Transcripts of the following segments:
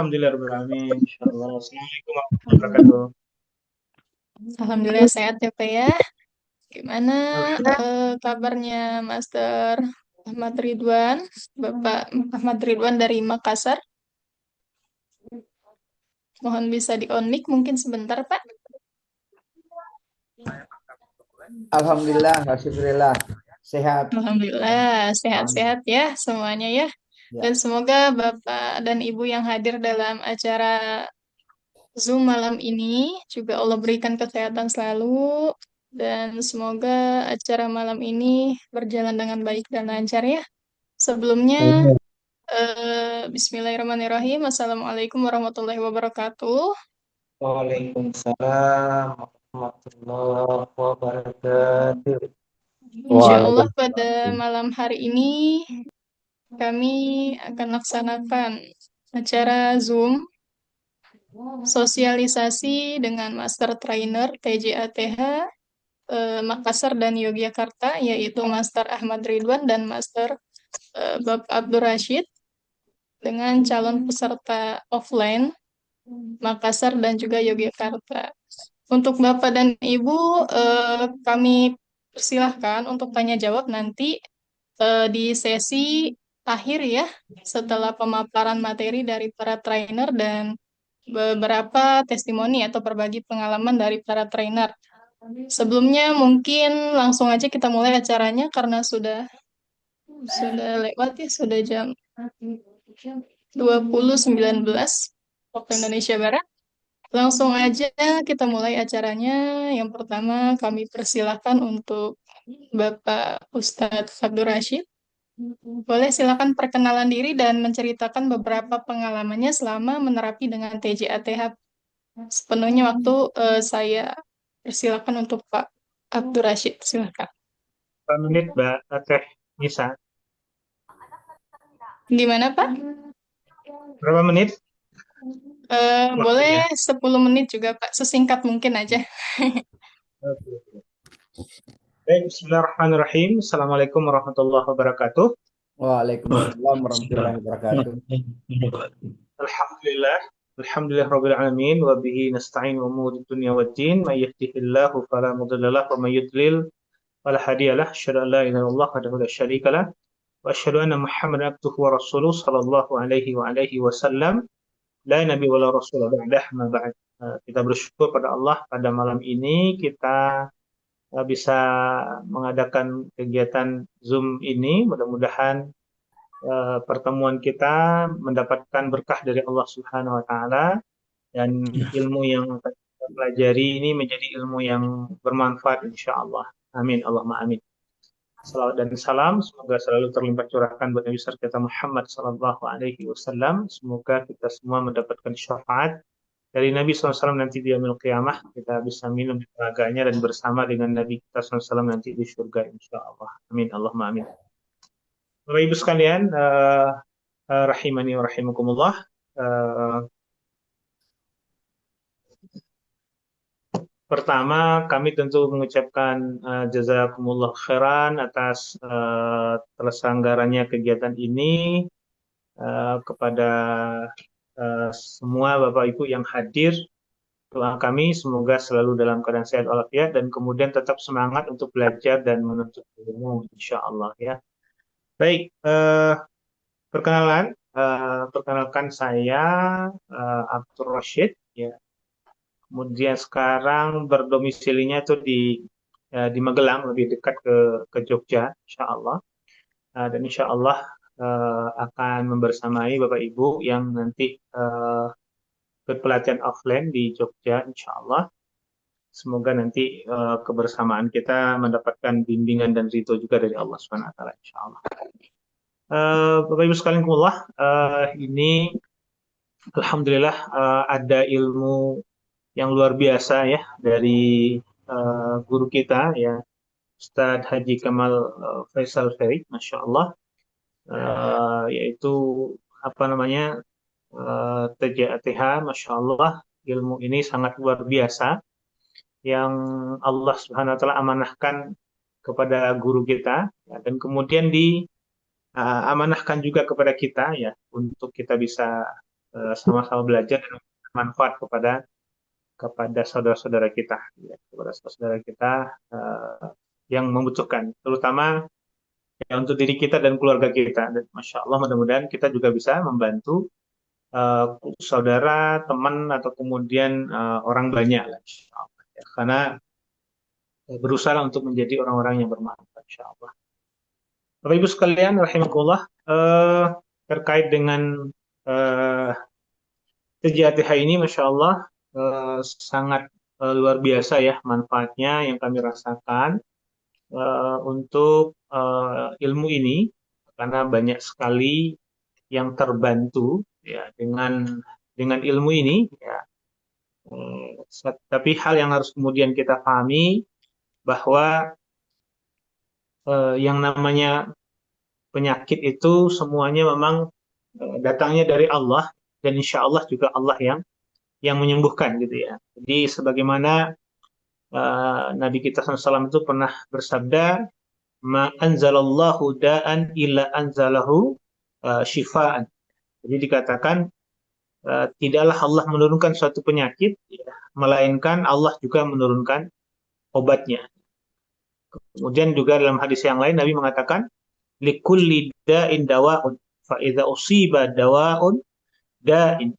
Alhamdulillah, alamin. Insyaallah. Assalamualaikum warahmatullahi wabarakatuh. Alhamdulillah sehat ya Pak ya. Gimana Alhamdulillah. kabarnya Master Ahmad Ridwan, Bapak Ahmad Ridwan dari Makassar? Mohon bisa di-on-mic mungkin sebentar Pak. Alhamdulillah, alhamdulillah sehat. Alhamdulillah Amin. sehat-sehat ya semuanya ya. Dan Ya. semoga Bapak dan Ibu yang hadir dalam acara Zoom malam ini juga Allah berikan kesehatan selalu dan semoga acara malam ini berjalan dengan baik dan lancar ya. Sebelumnya Bismillahirrahmanirrahim. Assalamualaikum warahmatullahi wabarakatuh. Waalaikumsalam warahmatullahi wabarakatuh. Insya Allah pada Waalaikumsalam. malam hari ini kami akan laksanakan acara Zoom sosialisasi dengan Master Trainer TJATH Makassar dan Yogyakarta, yaitu Master Ahmad Ridwan dan Master Bapak Abdul Rashid dengan calon peserta offline Makassar dan juga Yogyakarta. Untuk Bapak dan Ibu, kami persilahkan untuk tanya jawab nanti di sesi akhir ya, setelah pemaparan materi dari para trainer dan beberapa testimoni atau berbagi pengalaman dari para trainer. Sebelumnya mungkin langsung aja kita mulai acaranya karena sudah lewat ya, sudah jam 20.19 waktu Indonesia Barat. Langsung aja kita mulai acaranya. Yang pertama kami persilahkan untuk Bapak Ustadz Abdur Rashid. Boleh silakan perkenalan diri dan menceritakan beberapa pengalamannya selama menerapi dengan TJATH. Sepenuhnya waktu saya persilakan untuk Pak Abdur Rashid. Silakan. Berapa menit, Mbak Teh Nisa? Gimana Pak? Berapa menit Boleh waktunya? 10 menit juga Pak, sesingkat mungkin aja. Oke. Baik, bismillahirrahmanirrahim. Assalamualaikum warahmatullahi wabarakatuh. Waalaikumsalam warahmatullahi wabarakatuh. Alhamdulillah. Alhamdulillah rabbil alamin wa bihi nasta'in wa umuri dunya waddin. May yahdihillahu fala mudilla lahu wa may yudlil fala hadiya lahu. Asyhadu an la ilaha illallah wahdahu la syarika lah. Wa asyhadu anna Muhammadan abduhu wa rasuluh sallallahu alaihi wa alihi wasallam. La nabi wa la rasul ba'dah ma ba'd. Kita bersyukur pada Allah pada malam ini kita bisa mengadakan kegiatan Zoom ini. Mudah-mudahan pertemuan kita mendapatkan berkah dari Allah Subhanahu wa taala dan ilmu yang akan kita pelajari ini menjadi ilmu yang bermanfaat insya Allah. Amin Allahumma amin. Salawat dan salam semoga selalu terlimpah curahkan buat Nabi besar kita Muhammad sallallahu alaihi wasallam. Semoga kita semua mendapatkan syafaat dari Nabi SAW nanti di yaumil qiyamah. Kita bisa minum di tenaganya dan bersama dengan Nabi kita SAW nanti di surga insya Allah. Amin Allahumma amin. Bapak Ibu sekalian, rahimani wa rahimakumullah. Eh, Pertama, kami tentu mengucapkan jazakumullah khairan atas terselenggaranya kegiatan ini kepada semua Bapak Ibu yang hadir. Doa kami semoga selalu dalam keadaan sehat walafiat dan kemudian tetap semangat untuk belajar dan menuntut ilmu, insya Allah ya. Baik, perkenalkan saya Abdul Rashid ya. Kemudian sekarang berdomisilinya itu di Magelang, lebih dekat ke Jogja, insya Allah. Dan insya Allah akan membersamai Bapak Ibu yang nanti ikut pelatihan offline di Jogja, insya Allah. Semoga nanti kebersamaan kita mendapatkan bimbingan dan ridho juga dari Allah Subhanahu Wa Taala, insya Allah. Bapak Ibu sekalian, ini Alhamdulillah ada ilmu yang luar biasa ya dari guru kita ya Ustadz Haji Kamal Faisal Ferry, Masya Allah, yaitu apa namanya TJATH, Masya Allah, ilmu ini sangat luar biasa yang Allah Subhanahu Wa Taala amanahkan kepada guru kita ya, dan kemudian amanahkan juga kepada kita ya untuk kita bisa sama-sama belajar dan manfaat kepada saudara-saudara kita, ya, kepada saudara kita yang membutuhkan, terutama ya untuk diri kita dan keluarga kita. Dan Masya Allah, mudah-mudahan kita juga bisa membantu saudara, teman, atau kemudian orang banyak lah, Insya Allah. Ya. Karena berusaha untuk menjadi orang-orang yang bermanfaat, Insya Allah. Bapak Ibu sekalian, rahimakumullah, terkait dengan eh, TJATH ini, Masya Allah, sangat luar biasa ya manfaatnya yang kami rasakan untuk ilmu ini, karena banyak sekali yang terbantu ya dengan ilmu ini ya. Tapi hal yang harus kemudian kita pahami bahwa yang namanya penyakit itu semuanya memang datangnya dari Allah, dan insya Allah juga Allah yang menyembuhkan gitu ya. Jadi sebagaimana Nabi kita SAW itu pernah bersabda, ma anzalallahu da'an illa anzalahu shifaan. Jadi dikatakan tidaklah Allah menurunkan suatu penyakit, ya, melainkan Allah juga menurunkan obatnya. Kemudian juga dalam hadis yang lain Nabi mengatakan, likulli da'in dawa'un, fa idza usiba dawa'un da'in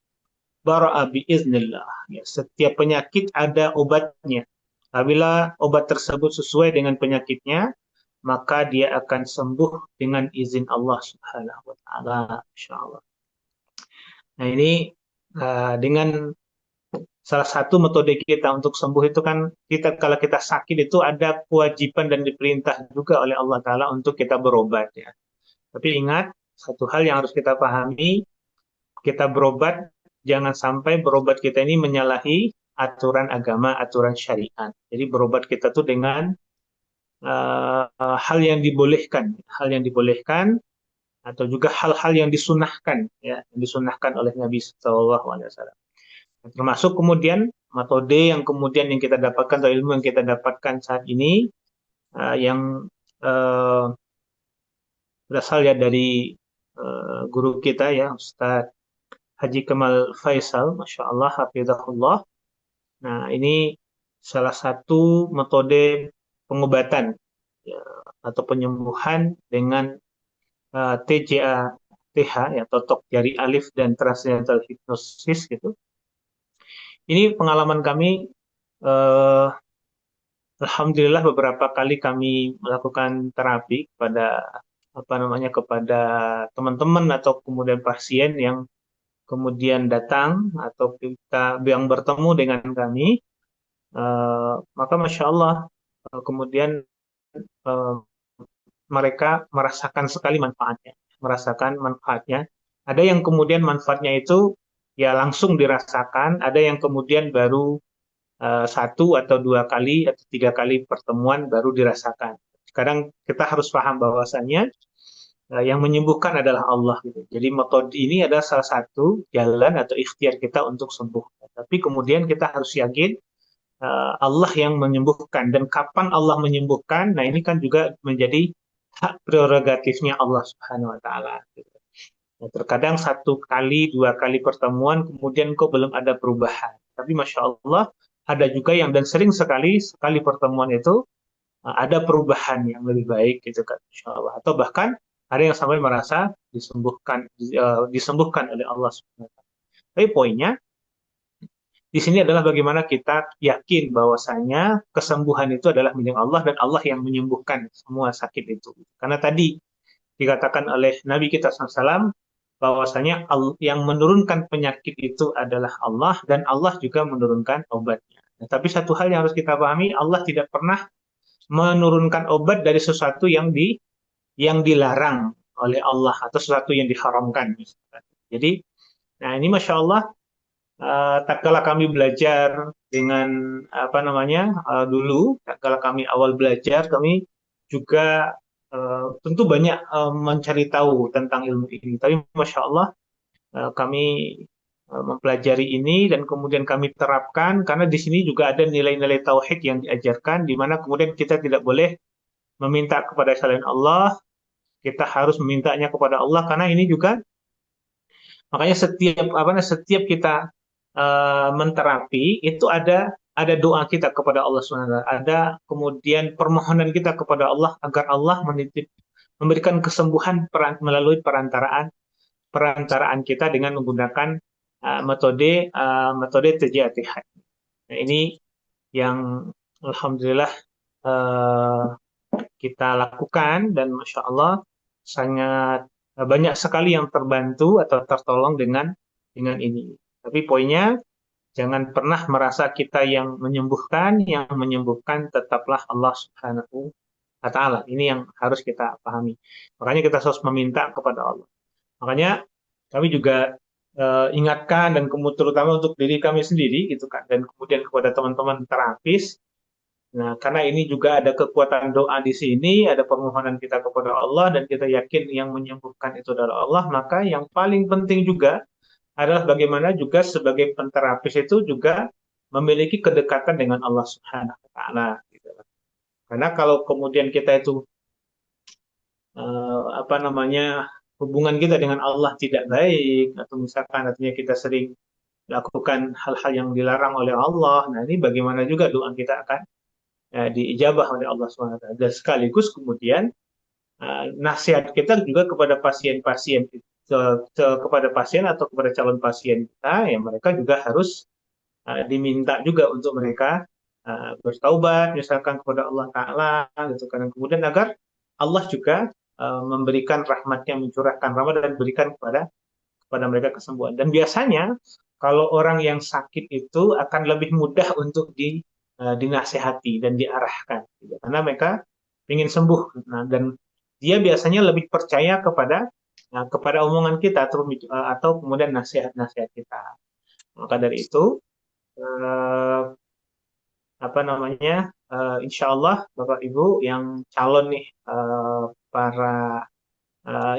bara'a biiznillah. Ya, setiap penyakit ada obatnya. Apabila obat tersebut sesuai dengan penyakitnya, maka dia akan sembuh dengan izin Allah Subhanahu wa taala, insyaallah. Nah, ini dengan salah satu metode kita untuk sembuh itu kan, kita kalau kita sakit itu ada kewajiban dan diperintah juga oleh Allah taala untuk kita berobat ya. Tapi ingat, satu hal yang harus kita pahami, kita berobat jangan sampai berobat kita ini menyalahi aturan agama, aturan syariat. Jadi berobat kita tuh dengan hal yang dibolehkan atau juga hal-hal yang disunahkan ya, yang disunahkan oleh Nabi SAW. Termasuk kemudian metode yang kita dapatkan atau ilmu yang kita dapatkan saat ini yang berasal ya dari guru kita ya, Ustadz Haji Kamal Faisal, Masya Allah, hafizahullah. Nah, ini salah satu metode pengobatan ya, atau penyembuhan dengan TJATH ya, totok jari alif dan transcendental hypnosis gitu. Ini pengalaman kami, alhamdulillah beberapa kali kami melakukan terapi kepada teman-teman atau kemudian pasien yang kemudian datang atau kita yang bertemu dengan kami, maka Masya Allah kemudian mereka merasakan sekali manfaatnya. Ada yang kemudian manfaatnya itu ya langsung dirasakan, ada yang kemudian baru 1 atau 2 kali atau 3 kali pertemuan baru dirasakan. Sekarang kita harus paham bahwasanya yang menyembuhkan adalah Allah gitu. Jadi metode ini adalah salah satu jalan atau ikhtiar kita untuk sembuh. Tapi kemudian kita harus yakin Allah yang menyembuhkan, dan kapan Allah menyembuhkan, nah ini kan juga menjadi hak prerogatifnya Allah Subhanahu wa taala gitu. Nah, terkadang 1 kali 2 kali pertemuan kemudian kok belum ada perubahan. Tapi Masya Allah ada juga yang, dan sering sekali pertemuan itu ada perubahan yang lebih baik gitu kan, Masya Allah. Atau bahkan ada yang sampai merasa disembuhkan oleh Allah Subhanahu wa taala. Tapi poinnya di sini adalah bagaimana kita yakin bahwasanya kesembuhan itu adalah milik Allah dan Allah yang menyembuhkan semua sakit itu. Karena tadi dikatakan oleh Nabi kita SAW bahwasanya yang menurunkan penyakit itu adalah Allah, dan Allah juga menurunkan obatnya. Nah, tapi satu hal yang harus kita pahami, Allah tidak pernah menurunkan obat dari sesuatu yang dilarang oleh Allah atau sesuatu yang diharamkan misalkan. Jadi, nah ini Masya Allah, tak kala kami belajar dengan dulu, tak kala kami awal belajar, kami juga tentu banyak mencari tahu tentang ilmu ini. Tapi Masya Allah kami mempelajari ini dan kemudian kami terapkan, karena di sini juga ada nilai-nilai tauhid yang diajarkan, di mana kemudian kita tidak boleh meminta kepada selain Allah, kita harus memintanya kepada Allah, karena ini juga Makanya setiap kita menterapi itu ada doa kita kepada Allah SWT, ada kemudian permohonan kita kepada Allah agar Allah memberikan kesembuhan melalui perantaraan kita dengan menggunakan metode TJATH. Nah, ini yang alhamdulillah eh, kita lakukan, dan masya Allah sangat banyak sekali yang terbantu atau tertolong dengan ini. Tapi poinnya, jangan pernah merasa kita yang menyembuhkan tetaplah Allah Subhanahu wa Ta'ala. Ini yang harus kita pahami. Makanya kita harus meminta kepada Allah. Makanya kami juga ingatkan, dan terutama untuk diri kami sendiri gitu kan, dan kemudian kepada teman-teman terapis. Nah, karena ini juga ada kekuatan doa di sini, ada permohonan kita kepada Allah, dan kita yakin yang menyembuhkan itu adalah Allah, maka yang paling penting juga adalah bagaimana juga sebagai penterapis itu juga memiliki kedekatan dengan Allah Subhanahu wa Ta'ala. Gitu. Karena kalau kemudian kita itu hubungan kita dengan Allah tidak baik, atau misalkan artinya kita sering melakukan hal-hal yang dilarang oleh Allah, nah ini bagaimana juga doa kita akan diijabah oleh Allah SWT. Dan sekaligus kemudian nasihat kita juga kepada pasien-pasien, kepada pasien atau kepada calon pasien kita, ya mereka juga harus diminta juga untuk mereka bertaubat misalkan kepada Allah Ta'ala gitu kan. Kemudian agar Allah juga memberikan rahmatnya, mencurahkan rahmat dan berikan kepada mereka kesembuhan. Dan biasanya kalau orang yang sakit itu akan lebih mudah untuk dinasehati dan diarahkan gitu. Karena mereka ingin sembuh. Nah, dan dia biasanya lebih percaya kepada omongan kita atau kemudian nasihat-nasihat kita. Maka dari itu eh, insya Allah Bapak Ibu yang calon nih,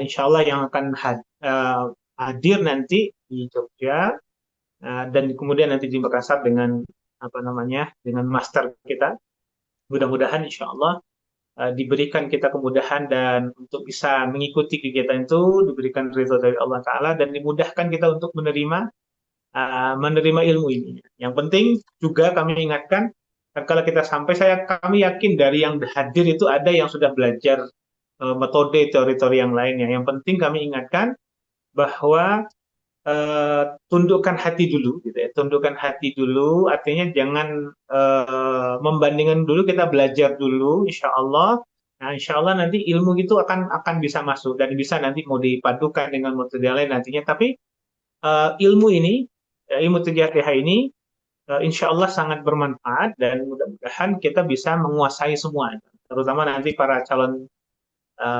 insya Allah yang akan hadir nanti di Jogja, dan kemudian nanti di Makassar dengan master kita. Mudah-mudahan insya Allah diberikan kita kemudahan dan untuk bisa mengikuti kegiatan itu, diberikan ridho dari Allah Ta'ala, dan dimudahkan kita untuk menerima ilmu ini. Yang penting juga kami ingatkan, kalau kita sampai, kami yakin dari yang hadir itu ada yang sudah belajar metode teori-teori yang lainnya. Yang penting kami ingatkan bahwa tundukkan hati dulu, gitu ya. Tundukkan hati dulu, artinya jangan membandingkan dulu, kita belajar dulu, insya Allah. Nah, insya Allah nanti ilmu itu akan bisa masuk dan bisa nanti mau dipadukan dengan metode lain nantinya. Tapi ilmu ini, ilmu TJATH ini, insya Allah sangat bermanfaat, dan mudah-mudahan kita bisa menguasai semua, terutama nanti para calon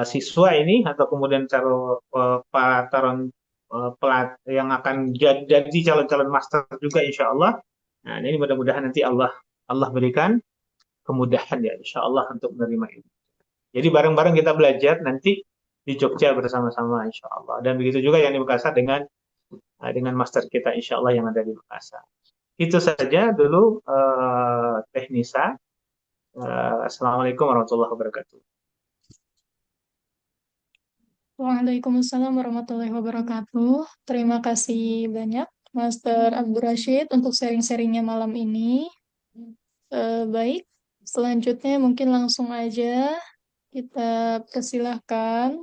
siswa ini, atau kemudian para calon pelat yang akan jadi calon-calon master juga insya Allah. Nah, ini mudah-mudahan nanti Allah berikan kemudahan ya insya Allah untuk menerima ini. Jadi bareng-bareng kita belajar nanti di Jogja bersama-sama insya Allah. Dan begitu juga yang di Makassar dengan master kita insya Allah yang ada di Makassar. Itu saja dulu Teh Nisa. Assalamualaikum warahmatullahi wabarakatuh. Waalaikumsalam warahmatullahi wabarakatuh. Terima kasih banyak, Master Abdul Rashid, untuk sharing-sharingnya malam ini. Baik, selanjutnya mungkin langsung aja kita persilahkan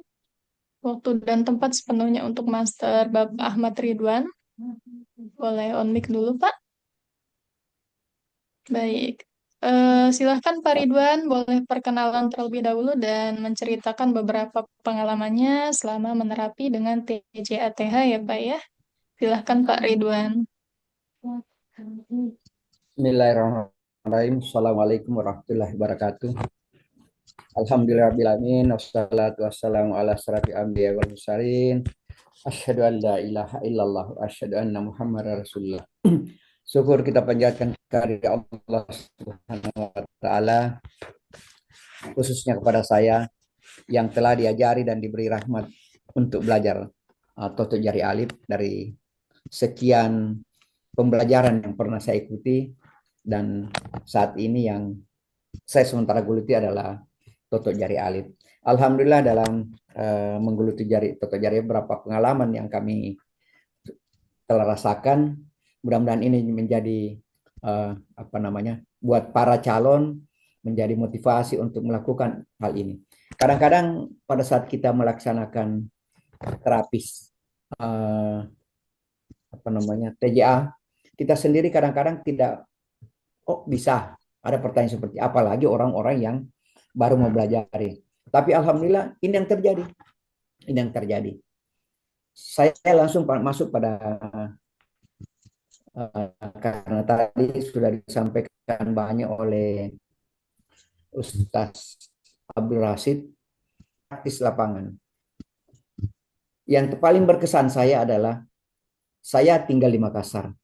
waktu dan tempat sepenuhnya untuk Master Bapak Ahmad Ridwan. Boleh on mic dulu, Pak. Baik. Silahkan Pak Ridwan, boleh perkenalan terlebih dahulu dan menceritakan beberapa pengalamannya selama menerapi dengan TJATH ya Pak ya. Silahkan Pak Ridwan. Bismillahirrahmanirrahim. Assalamualaikum warahmatullahi wabarakatuh. Alhamdulillahirrahmanirrahim. Wassalatu wassalamu ala asyrafil anbiya wal mursalin. Asyhadu an la ilaha illallah wa asyhadu anna Muhammadar Rasulullah. Syukur kita panjatkan kepada Allah Subhanahu wa taala, khususnya kepada saya yang telah diajari dan diberi rahmat untuk belajar atau untuk jari alif dari sekian pembelajaran yang pernah saya ikuti, dan saat ini yang saya sementara geluti adalah Toto Jari Alif. Alhamdulillah dalam menggeluti Toto Jari beberapa pengalaman yang kami telah rasakan. Mudah-mudahan ini menjadi apa namanya, buat para calon menjadi motivasi untuk melakukan hal ini. Kadang-kadang pada saat kita melaksanakan terapis apa namanya TJA, kita sendiri kadang-kadang tidak, kok bisa ada pertanyaan seperti apalagi orang-orang yang baru mau belajar. Tapi alhamdulillah ini yang terjadi. Ini yang terjadi. Saya langsung masuk pada karena tadi sudah disampaikan banyak oleh Ustaz Abdul Rashid, praktis lapangan. Yang paling berkesan saya adalah saya tinggal di Makassar.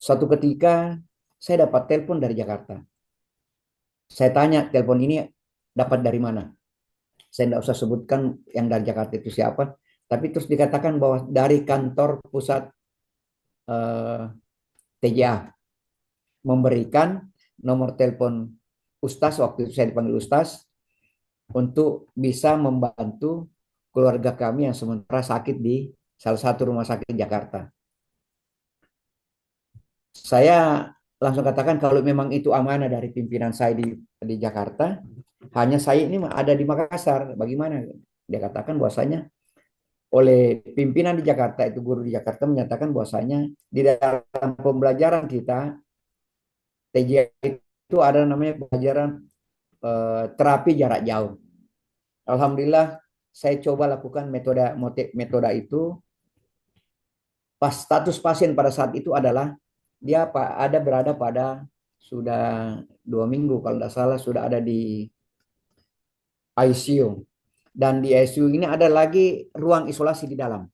Suatu ketika saya dapat telepon dari Jakarta. Saya tanya, telepon ini dapat dari mana? Saya tidak usah sebutkan yang dari Jakarta itu siapa, tapi terus dikatakan bahwa dari kantor pusat TJA memberikan nomor telepon Ustaz, waktu itu saya dipanggil Ustaz, untuk bisa membantu keluarga kami yang sementara sakit di salah satu rumah sakit Jakarta. Saya langsung katakan kalau memang itu amanah dari pimpinan saya di Jakarta, hanya saya ini ada di Makassar, bagaimana? Dia katakan bahwasanya oleh pimpinan di Jakarta, itu guru di Jakarta menyatakan bahwasanya di dalam pembelajaran kita TJ itu ada namanya pembelajaran terapi jarak jauh. Alhamdulillah saya coba lakukan metode itu. Pas status pasien pada saat itu adalah dia ada berada pada sudah 2 minggu kalau tidak salah, sudah ada di ICU. Dan di ICU ini ada lagi ruang isolasi di dalam.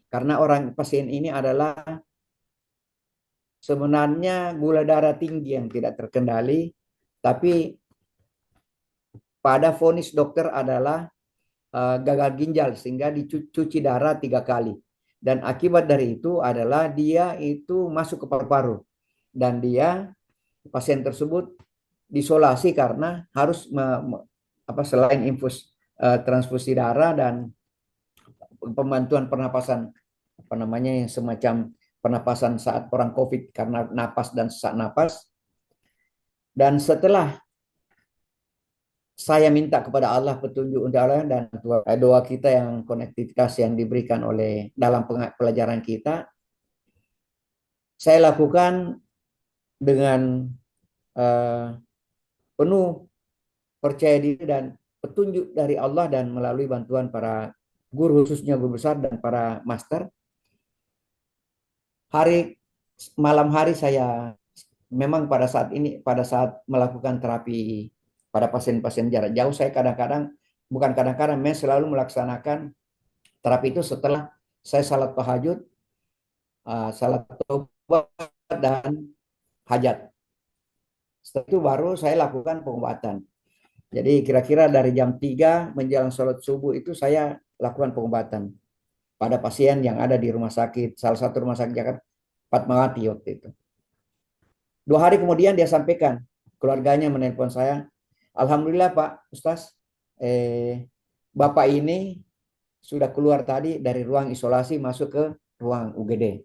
Karena orang pasien ini adalah sebenarnya gula darah tinggi yang tidak terkendali, tapi pada vonis dokter adalah gagal ginjal sehingga dicuci darah 3 kali. Dan akibat dari itu adalah dia itu masuk ke paru-paru. Dan pasien tersebut diisolasi karena harus selain transfusi darah dan pembantuan pernapasan yang semacam pernapasan saat orang COVID karena napas dan sesak napas. Dan setelah saya minta kepada Allah petunjuk untuk Allah dan doa kita yang konektivitas yang diberikan oleh dalam pelajaran kita, saya lakukan dengan penuh percaya diri dan petunjuk dari Allah dan melalui bantuan para guru, khususnya guru besar dan para master. Malam hari saya memang pada saat melakukan terapi pada pasien-pasien jarak jauh, saya memang selalu melaksanakan terapi itu setelah saya salat tahajud, salat tobat dan hajat. Setelah itu baru saya lakukan pengobatan. Jadi kira-kira dari jam 3 menjelang sholat subuh itu saya lakukan pengobatan pada pasien yang ada di rumah sakit, salah satu rumah sakit Jakarta, Fatmawati waktu itu. 2 hari kemudian dia sampaikan, keluarganya menelpon saya, alhamdulillah Pak Ustaz, Bapak ini sudah keluar tadi dari ruang isolasi masuk ke ruang UGD.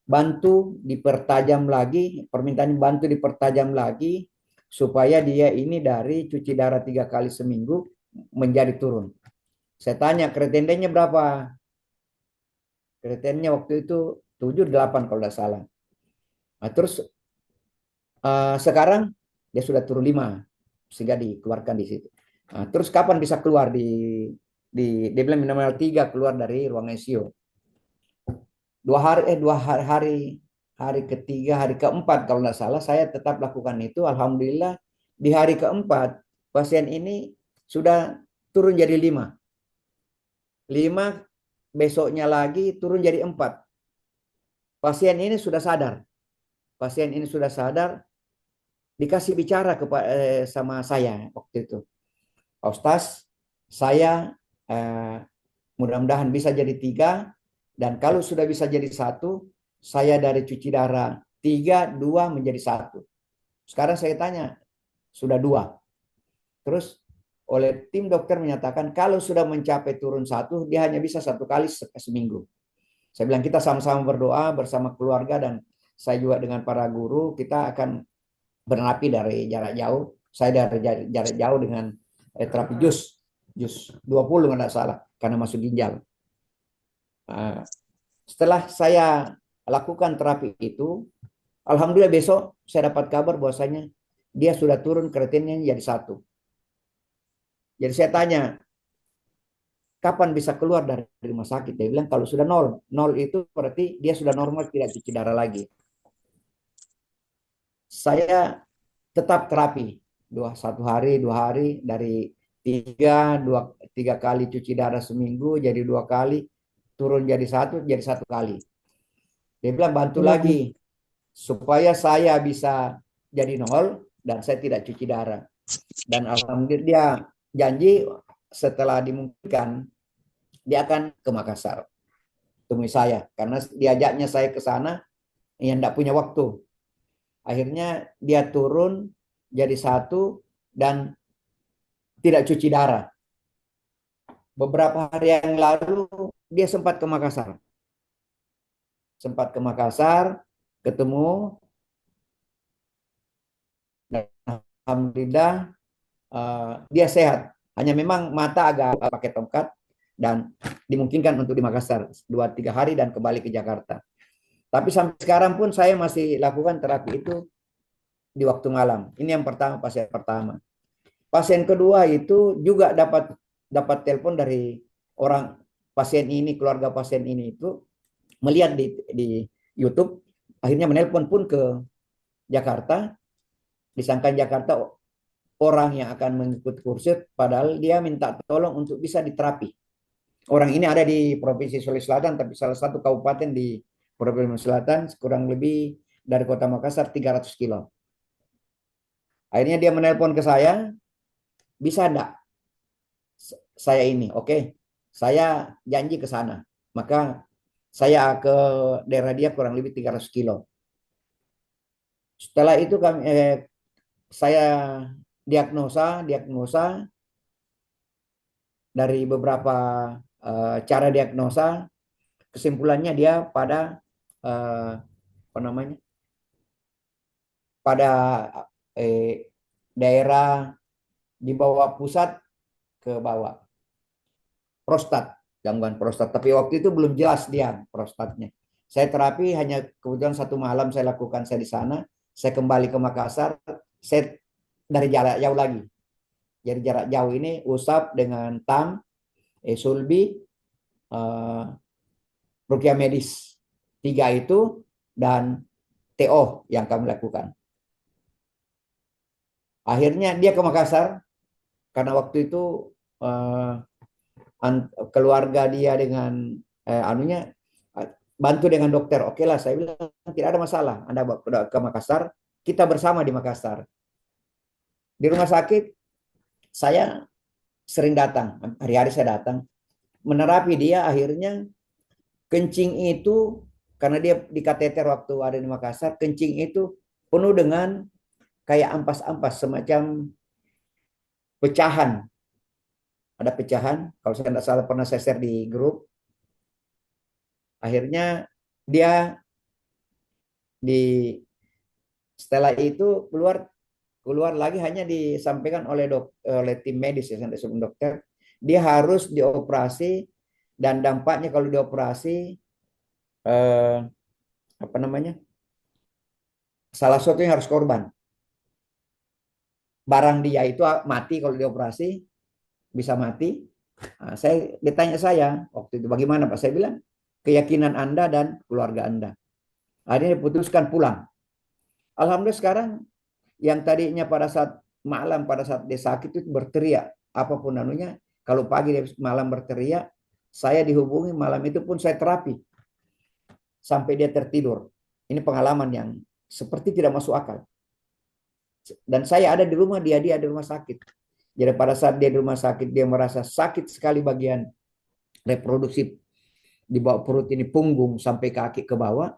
Bantu dipertajam lagi, permintaan bantu dipertajam lagi supaya dia ini dari cuci darah 3 kali seminggu menjadi turun. Saya tanya kreatinnya berapa? Kreatinnya waktu itu 7-8 kalau tidak salah. Nah, terus sekarang dia sudah turun 5 sehingga dikeluarkan di situ. Nah, terus kapan bisa keluar dia bilang minimal 3 keluar dari ruang ICU. 2 hari hari ketiga, hari keempat kalau tidak salah saya tetap lakukan itu. Alhamdulillah di hari keempat pasien ini sudah turun jadi 5. 5 besoknya lagi turun jadi 4. Pasien ini sudah sadar. Dikasih bicara sama saya waktu itu. Pak Ustaz, saya mudah-mudahan bisa jadi 3, dan kalau sudah bisa jadi 1, saya dari cuci darah 3, 2 menjadi 1. Sekarang saya tanya, sudah 2. Terus oleh tim dokter menyatakan kalau sudah mencapai turun 1, dia hanya bisa 1 kali seminggu. Saya bilang kita sama-sama berdoa bersama keluarga dan saya juga dengan para guru, kita akan bernerapi dari jarak jauh. Saya dari jarak jauh dengan terapi jus 20 nggak salah karena masuk ginjal. Nah, setelah saya lakukan terapi itu, alhamdulillah besok saya dapat kabar bahwasanya dia sudah turun kreatinnya jadi 1. Jadi saya tanya, kapan bisa keluar dari rumah sakit? Dia bilang kalau sudah 0. 0 itu berarti dia sudah normal, tidak cuci darah lagi. Saya tetap terapi 1 hari 2 hari, dari 3 kali cuci darah seminggu jadi 2 kali, turun jadi 1, jadi 1 kali. Dia bilang bantu lagi supaya saya bisa jadi 0 dan saya tidak cuci darah. Dan alhamdulillah dia janji setelah dimungkinkan dia akan ke Makassar temui saya karena diajaknya saya ke sana yang tidak punya waktu. Akhirnya dia turun jadi 1 dan tidak cuci darah. Beberapa hari yang lalu dia sempat ke Makassar. Ketemu, dan alhamdulillah dia sehat. Hanya memang mata agak pakai tongkat dan dimungkinkan untuk di Makassar 2-3 hari dan kembali ke Jakarta. Tapi sampai sekarang pun saya masih lakukan terapi itu di waktu malam. Ini yang pertama, pasien pertama. Pasien kedua itu juga dapat telepon dari orang pasien ini, keluarga pasien ini itu melihat di YouTube, akhirnya menelpon pun ke Jakarta, disangka Jakarta orang yang akan mengikuti kursus, padahal dia minta tolong untuk bisa diterapi. Orang ini ada di Provinsi Sulawesi Selatan, tapi salah satu kabupaten di Provinsi Selatan, kurang lebih dari kota Makassar 300 kilo. Akhirnya dia menelpon ke saya, bisa enggak saya ini? Oke, saya janji ke sana. Maka saya ke daerah dia kurang lebih 300 kilo. Setelah itu saya diagnosa dari beberapa cara diagnosa, kesimpulannya dia pada apa namanya? Pada daerah di bawah pusat ke bawah, prostat, gangguan prostat. Tapi waktu itu belum jelas dia prostatnya. Saya terapi hanya kebetulan 1 malam saya lakukan saya di sana. Saya kembali ke Makassar, saya dari jarak jauh lagi. Jadi jarak jauh ini usap dengan TAM, Sulbi, Rukia Medis. 3 itu dan TO yang kami lakukan. Akhirnya dia ke Makassar karena waktu itu keluarga dia dengan bantu dengan dokter. Oke lah, saya bilang tidak ada masalah. Anda ke Makassar, kita bersama di Makassar. Di rumah sakit saya sering datang, hari-hari saya datang menerapi dia. Akhirnya kencing itu, karena dia di kateter waktu ada di Makassar, kencing itu penuh dengan kayak ampas-ampas, semacam pecahan. Ada pecahan, kalau saya tidak salah pernah saya share di grup. Akhirnya dia setelah itu keluar lagi, hanya disampaikan oleh tim medis ya, sebelum dokter, dia harus dioperasi dan dampaknya kalau dioperasi apa namanya? Salah satunya harus korban. Barang dia itu mati kalau dioperasi, bisa mati. Nah, ditanya saya waktu itu bagaimana Pak? Saya bilang keyakinan Anda dan keluarga Anda. Akhirnya diputuskan pulang. Alhamdulillah sekarang yang tadinya pada saat malam, pada saat dia sakit itu berteriak apapun anunya, kalau pagi dia malam berteriak, saya dihubungi malam itu pun saya terapi sampai dia tertidur. Ini pengalaman yang seperti tidak masuk akal. Dan saya ada di rumah, dia di rumah sakit. Jadi pada saat dia di rumah sakit, dia merasa sakit sekali bagian reproduksi di bawah perut ini, punggung sampai kaki ke bawah.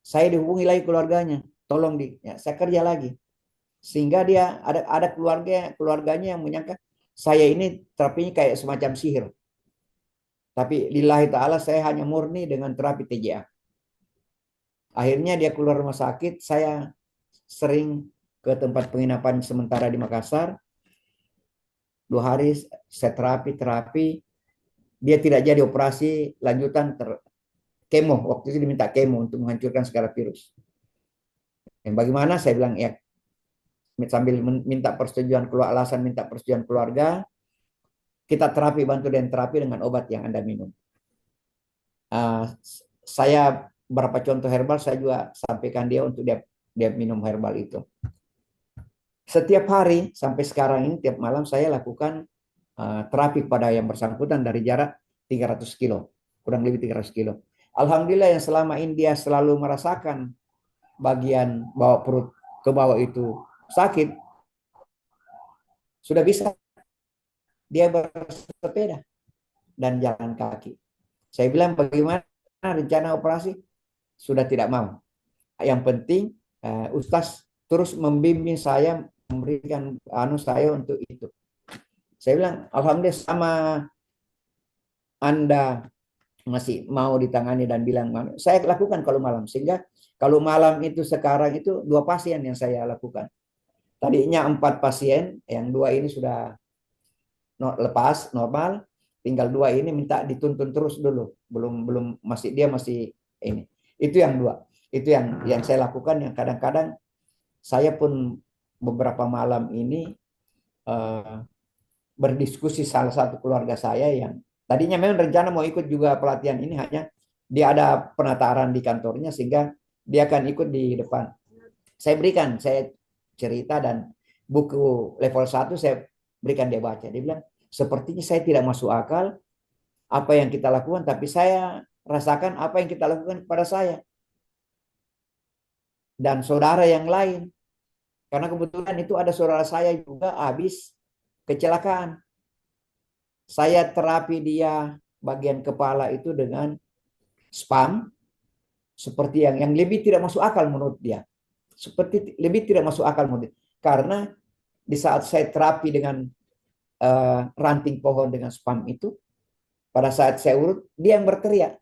Saya dihubungi lagi keluarganya, tolong saya kerja lagi. Sehingga dia ada keluarganya yang menyangka saya ini terapinya kayak semacam sihir. Tapi lillahi ta'ala saya hanya murni dengan terapi TJA. Akhirnya dia keluar rumah sakit, saya sering ke tempat penginapan sementara di Makassar. 2 hari saya terapi, dia tidak jadi operasi lanjutan kemo. Waktu itu diminta kemo untuk menghancurkan segala virus. Yang bagaimana saya bilang ya, sambil minta persetujuan alasan minta persetujuan keluarga, kita terapi, bantu dan terapi dengan obat yang Anda minum. Saya berapa contoh herbal saya juga sampaikan dia untuk dia minum herbal itu. Setiap hari sampai sekarang ini tiap malam saya lakukan terapi pada yang bersangkutan dari jarak 300 kilo, kurang lebih 300 kilo. Alhamdulillah yang selama ini dia selalu merasakan bagian bawah perut ke bawah itu sakit, sudah bisa dia bersepeda dan jalan kaki. Saya bilang bagaimana rencana operasi? Sudah tidak mau. Yang penting Ustaz terus membimbing saya, memberikan saya untuk itu. Saya bilang alhamdulillah sama Anda masih mau ditangani dan bilang saya lakukan kalau malam, sehingga kalau malam itu sekarang itu 2 pasien yang saya lakukan. Tadinya 4 pasien, yang 2 ini sudah lepas normal, tinggal 2 ini minta dituntun terus dulu, belum dia masih ini. Itu yang 2. Itu yang saya lakukan, yang kadang-kadang saya pun beberapa malam ini berdiskusi salah satu keluarga saya yang tadinya memang rencana mau ikut juga pelatihan ini, hanya dia ada penataran di kantornya sehingga dia akan ikut di depan. Saya cerita dan buku level 1 saya berikan dia baca. Dia bilang, sepertinya saya tidak masuk akal apa yang kita lakukan, tapi saya rasakan apa yang kita lakukan kepada saya dan saudara yang lain. Karena kebetulan itu ada saudara saya juga habis kecelakaan. Saya terapi dia bagian kepala itu dengan spam, seperti yang lebih tidak masuk akal menurut dia. Seperti lebih tidak masuk akal menurut dia. Karena di saat saya terapi dengan ranting pohon dengan spam itu, pada saat saya urut, dia yang berteriak.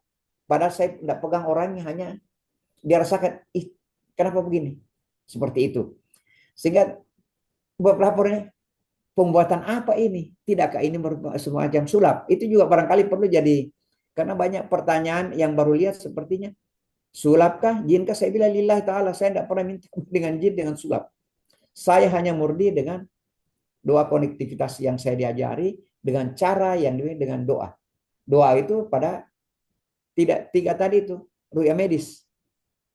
Padahal saya tidak pegang orangnya, hanya dia rasakan, ih kenapa begini? Seperti itu. Sehingga pelapornya, pembuatan apa ini? Tidakkah ini semacam sulap? Itu juga barangkali perlu jadi, karena banyak pertanyaan yang baru lihat sepertinya, sulapkah, jinkah? Saya bilang lillahi ta'ala, saya tidak pernah minta dengan jin, dengan sulap. Saya hanya murni dengan doa konektivitas yang saya diajari, dengan cara yang dengan doa. Doa itu pada tiga tadi itu, ruqyah medis.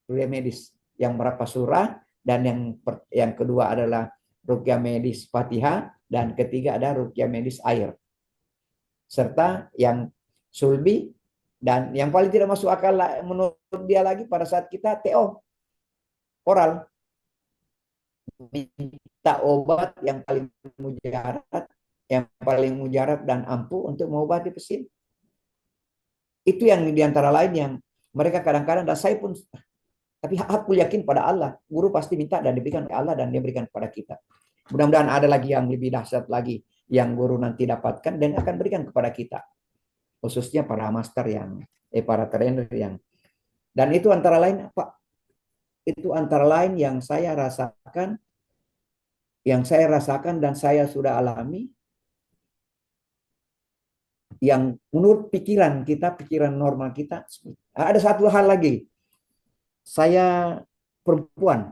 Ruqyah medis yang berapa surah, dan yang kedua adalah ruqyah medis Fatihah, dan ketiga ada ruqyah medis air. Serta yang sulbi, dan yang paling tidak masuk akal menurut dia lagi pada saat kita TO oral, minta obat yang paling mujarab dan ampuh untuk mengobati pesin. Itu yang diantara lain yang mereka kadang-kadang, dan saya pun, tapi aku yakin pada Allah, guru pasti minta dan diberikan oleh Allah dan dia berikan kepada kita. Mudah-mudahan ada lagi yang lebih dahsyat lagi yang guru nanti dapatkan dan akan berikan kepada kita, khususnya para master yang para trainer yang, dan itu antara lain apa? Itu antara lain yang saya rasakan dan saya sudah alami, yang menurut pikiran kita, pikiran normal kita. Ada satu hal lagi, saya perempuan,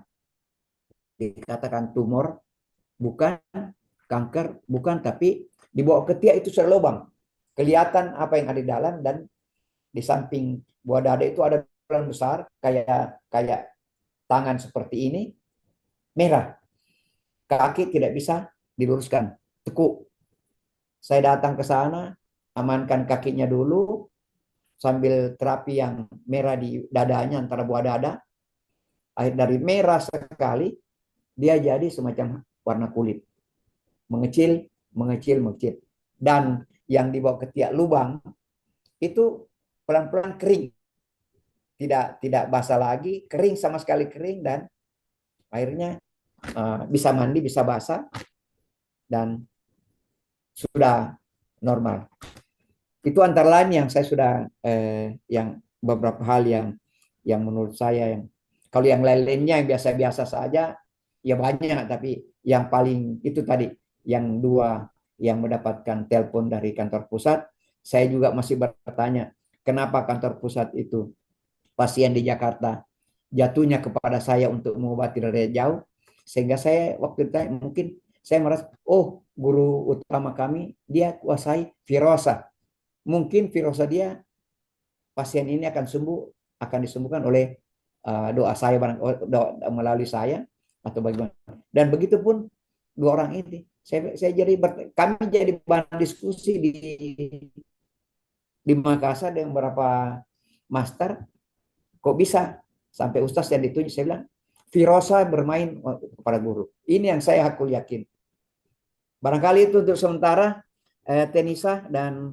dikatakan tumor, bukan kanker, bukan, tapi di bawah ketiak itu sudah lubang, kelihatan apa yang ada di dalam, dan di samping buah dada itu ada lubang besar kayak tangan seperti ini, merah. Kaki tidak bisa diluruskan, tekuk. Saya datang ke sana, amankan kakinya dulu, sambil terapi yang merah di dadanya, antara buah dada. Akhir dari merah sekali, dia jadi semacam warna kulit. Mengecil. Dan yang di bawah ketiak lubang, itu pelan-pelan kering. Tidak basah lagi, kering sama sekali kering, dan akhirnya bisa mandi, bisa basah, dan sudah normal. Itu antara lain yang saya sudah yang beberapa hal yang menurut saya yang kalau yang lain-lainnya yang biasa-biasa saja ya banyak, tapi yang paling itu tadi yang dua yang mendapatkan telepon dari kantor pusat, saya juga masih bertanya kenapa kantor pusat itu pasien di Jakarta jatuhnya kepada saya untuk mengobati dari jauh, sehingga saya waktu itu mungkin saya merasa oh guru utama kami dia kuasai firosa, mungkin firosa dia pasien ini akan sembuh, akan disembuhkan oleh doa saya barang doa, melalui saya atau bagaimana. Dan begitu pun dua orang ini saya jadi kami jadi bahan diskusi di Makassar dengan beberapa master, kok bisa sampai ustaz yang ditunjuk, saya bilang Firosa bermain kepada guru. Ini yang saya aku yakin. Barangkali itu untuk sementara Tenisa dan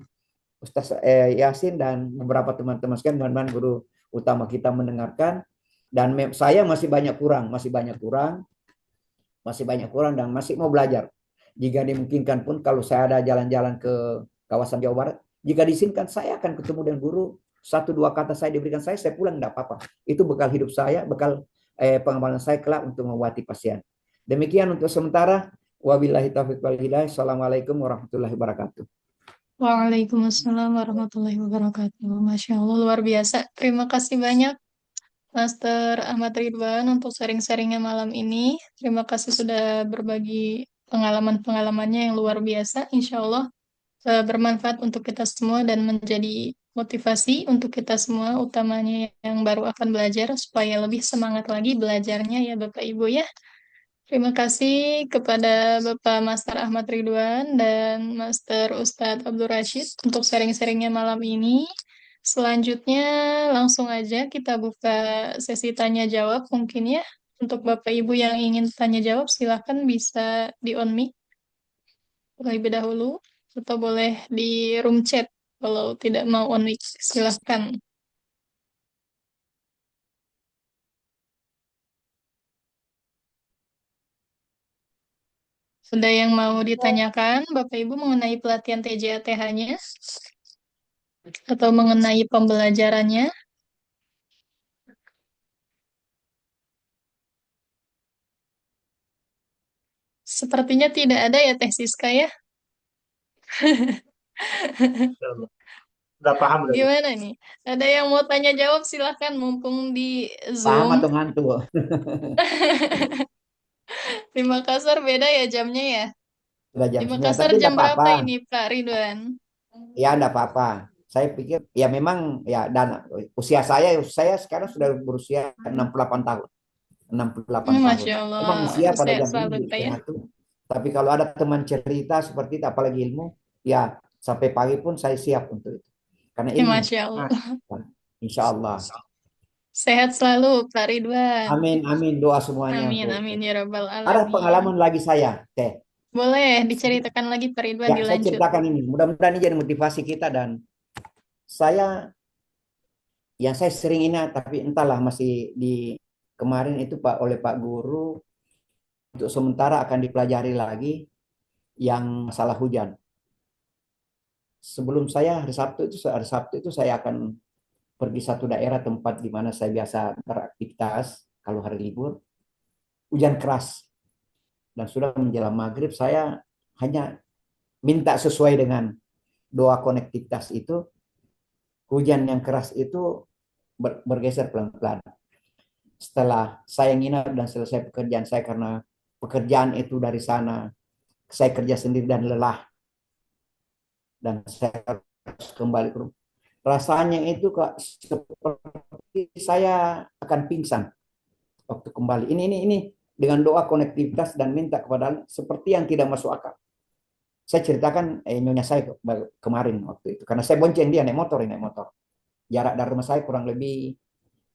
Ustaz Yasin dan beberapa teman-teman sekalian, teman-teman guru utama kita mendengarkan, dan saya masih banyak kurang, dan masih mau belajar. Jika dimungkinkan pun kalau saya ada jalan-jalan ke kawasan Jawa Barat, jika diizinkan saya akan ketemu dengan guru, satu dua kata saya diberikan saya pulang tidak apa-apa. Itu bekal hidup saya, bekal pengamalan saya kelak untuk mengobati pasien. Demikian untuk sementara. Wabillahi taufiq wal hidayah. Assalamualaikum warahmatullahi wabarakatuh. Waalaikumsalam warahmatullahi wabarakatuh. Masya Allah, luar biasa. Terima kasih banyak, Master Ahmad Ridwan, untuk sharing-sharingnya malam ini. Terima kasih sudah berbagi pengalaman-pengalamannya yang luar biasa. Insya Allah bermanfaat untuk kita semua dan menjadi motivasi untuk kita semua, utamanya yang baru akan belajar, supaya lebih semangat lagi belajarnya ya Bapak Ibu ya. Terima kasih kepada Bapak Master Ahmad Ridwan dan Master Ustadz Abdul Rashid untuk sharing-sharingnya malam ini. Selanjutnya langsung aja kita buka sesi tanya jawab mungkin ya. Untuk Bapak Ibu yang ingin tanya jawab silahkan bisa di on mic terlebih dahulu atau boleh di room chat kalau tidak mau on mic silahkan. Sudah yang mau ditanyakan Bapak Ibu mengenai pelatihan TJATH-nya atau mengenai pembelajarannya? Sepertinya tidak ada ya Teh Siska ya. Udah paham dari. Gimana nih? Ada yang mau tanya jawab silahkan mumpung di Paham Zoom. atau ngantuk? Di Makassar beda ya jamnya ya. Sudah Di jam 9, Makassar tapi jam tidak berapa apa-apa. ini Pak Ridwan? Ya, tidak apa-apa. Saya pikir ya memang ya, dan usia saya sekarang sudah berusia 68 tahun. 68 tahun. Masya Memang Allah, usia pada sehat jam selalu ini Pak ya. itu. Tapi kalau ada teman cerita seperti itu, apalagi ilmu, ya sampai pagi pun saya siap untuk itu. Karena ilmu. Masya Allah. Insya Allah. Sehat selalu Pak Ridwan. Amin, amin. Doa semuanya Amin, untuk amin ya Rabbal ada Alamin. pengalaman lagi saya, Teh. Boleh diceritakan lagi Pak Ridwan Ya, saya dilanjut. ceritakan ini. Mudah-mudahan ini jadi motivasi kita, dan saya yang saya sering ini, tapi entahlah masih di kemarin itu oleh Pak Guru untuk sementara akan dipelajari lagi yang masalah hujan. Sebelum saya hari Sabtu itu saya akan pergi satu daerah tempat di mana saya biasa beraktivitas kalau hari libur, hujan keras, dan sudah menjelang maghrib saya hanya minta sesuai dengan doa konektivitas itu, hujan yang keras itu bergeser pelan-pelan. Setelah saya nginap dan selesai pekerjaan saya, karena pekerjaan itu dari sana saya kerja sendiri dan lelah, dan saya harus kembali ke rumah. Rasanya itu kok seperti saya akan pingsan waktu kembali. Ini dengan doa konektivitas dan minta kepada Allah seperti yang tidak masuk akal. Saya ceritakan nyonya saya kemarin waktu itu, karena saya bonceng dia naik motor. Jarak dari rumah saya kurang lebih